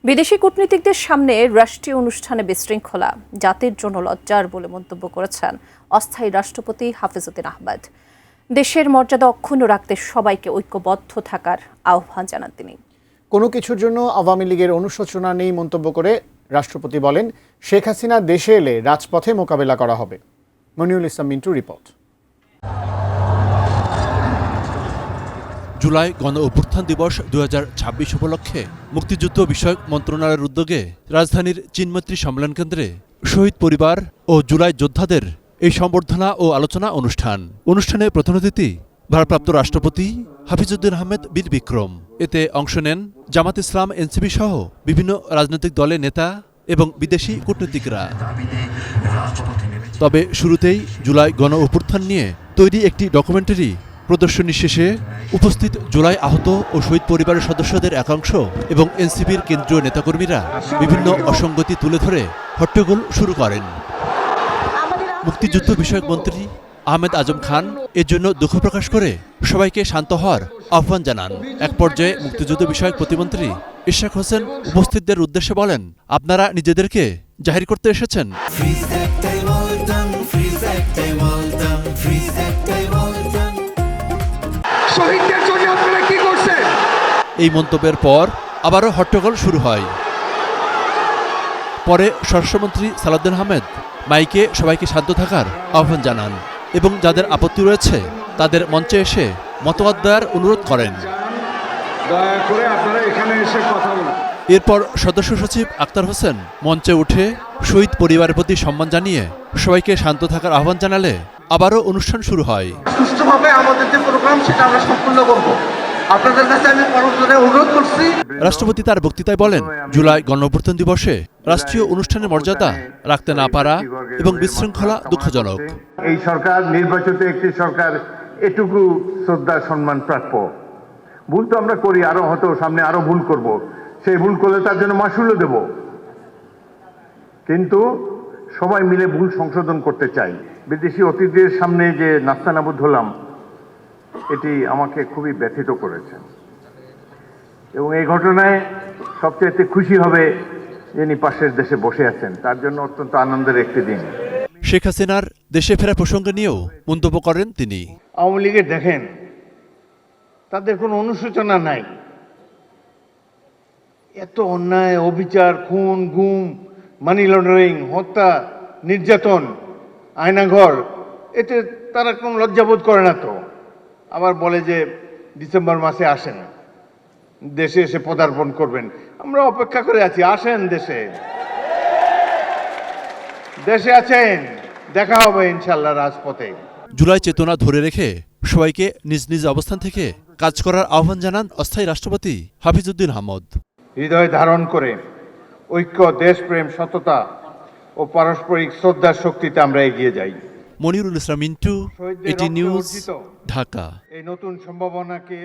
বিদেশি কূটনীতিকদের সামনে রাষ্ট্রীয় অনুষ্ঠানে বিশৃঙ্খলা জাতির জন্য লজ্জার বলে মন্তব্য করেছেন অস্থায়ী রাষ্ট্রপতি হাফিজউদ্দিন আহমেদ। দেশের মর্যাদা অক্ষুণ্ণ রাখতে সবাইকে ঐক্যবদ্ধ থাকার আহ্বান জানান তিনি। কোনো কিছুর জন্য আওয়ামী লীগের অনুশোচনা নেই মন্তব্য করে রাষ্ট্রপতি বলেন, শেখ হাসিনা দেশে এলে রাজপথে মোকাবেলা করা হবে। মনিরুল ইসলাম মিন্টু রিপোর্ট। জুলাই গণ অভ্যুত্থান দিবস 2026 উপলক্ষে মুক্তিযুদ্ধ বিষয়ক মন্ত্রণালয়ের উদ্যোগে রাজধানীর চীনমৈত্রী সম্মেলন কেন্দ্রে শহীদ পরিবার ও জুলাই যোদ্ধাদের এই সম্বর্ধনা ও আলোচনা অনুষ্ঠানে প্রধান অতিথি ভারপ্রাপ্ত রাষ্ট্রপতি হাফিজউদ্দিন আহমেদ বীর বিক্রম। এতে অংশ নেন জামাত ইসলাম, এনসিপি সহ বিভিন্ন রাজনৈতিক দলের নেতা এবং বিদেশি কূটনীতিকরা। তবে শুরুতেই জুলাই গণ অভ্যুত্থান নিয়ে তৈরি একটি ডকুমেন্টারি প্রদর্শনী শেষে উপস্থিত জুলাই আহত ও শহীদ পরিবারের সদস্যদের একাংশ এবং এনসিপির কেন্দ্রীয় নেতাকর্মীরা বিভিন্ন অসঙ্গতি তুলে ধরে হট্টগোল শুরু করেন। মুক্তিযুদ্ধ বিষয়ক মন্ত্রী আহমেদ আজম খান এর জন্য দুঃখ প্রকাশ করে সবাইকে শান্ত হওয়ার আহ্বান জানান। এক পর্যায়ে মুক্তিযুদ্ধ বিষয়ক প্রতিমন্ত্রী ইশরাক হোসেন উপস্থিতদের উদ্দেশ্যে বলেন, আপনারা নিজেদেরকে জাহির করতে এসেছেন। এই মন্তব্যের পর আবারও হট্টগোল শুরু হয়। পরে স্বরাষ্ট্রমন্ত্রী সালাউদ্দিন আহমেদ মাইকে সবাইকে শান্ত থাকার আহ্বান জানান এবং যাদের আপত্তি রয়েছে তাদের মঞ্চে এসে মতবাদ দেওয়ার অনুরোধ করেন। এরপর সদস্য সচিব আক্তার হোসেন মঞ্চে উঠে শহীদ পরিবারের প্রতি সম্মান জানিয়ে সবাইকে শান্ত থাকার আহ্বান জানালে আবারও অনুষ্ঠান শুরু হয়। সুষ্ঠুভাবে আমাদের যে প্রোগ্রাম সেটা আমরা সম্পূর্ণ করব। আপনাদের কাছে আমি পরবর্তীতে অনুরোধ করছি। রাষ্ট্রপতি তার বক্তৃতায় বলেন, জুলাই গণ অভ্যুত্থান দিবসে রাষ্ট্রীয় অনুষ্ঠানের মর্যাদা রাখতে না পারা এবং বিশৃঙ্খলা দুঃখজনক। এই সরকার নির্বাচিত একটি সরকার, এটুকু শ্রদ্ধা সম্মান প্রাপ্য। ভুল তো আমরা করি, আরো হয়তো সামনে আরো ভুল করব, সেই ভুল করলে তার জন্য মাসুলও দেব, কিন্তু সবাই মিলে ভুল সংশোধন করতে চাই। বিদেশি অতিথিদের সামনে যে নাস্তানাবুদ হলাম, এটি আমাকে খুবই ব্যথিত করেছে এবং এই ঘটনায় সবচেয়ে খুশি হবে যিনি পাশের দেশে বসে আছেন, তার জন্য অত্যন্ত আনন্দের একটি দিন। শেখ হাসিনার দেশে ফেরা প্রসঙ্গ নিয়েও মন্তব্য করেন তিনি। আওয়ামী লীগের দেখেন, তাদের কোনো অনুশোচনা নাই। এত অন্যায়, অবিচার, খুন, গুম, মানি লন্ডারিং, হত্যা, নির্যাতন, আয়নাঘর, এতে তারা কোনো লজ্জাবোধ করে না তো। আবার বলে যে ডিসেম্বর মাসে আসেন, দেশে এসে পদার্পণ করবেন। আমরা অপেক্ষা করে আছি, আসেন দেশে আছেন, দেখা হবে ইনশাল্লাহ রাজপথে। জুলাই চেতনা ধরে রেখে সবাইকে নিজ নিজ অবস্থান থেকে কাজ করার আহ্বান জানান অস্থায়ী রাষ্ট্রপতি হাফিজউদ্দিন আহমেদ। হৃদয় ধারণ করে ঐক্য, দেশপ্রেম, সততা ও পারস্পরিক শ্রদ্ধার শক্তিতে আমরা এগিয়ে যাই। মনিরুল ইসলাম মিন্টু, এটি নিউজ, ঢাকা। এই নতুন সম্ভাবনাকে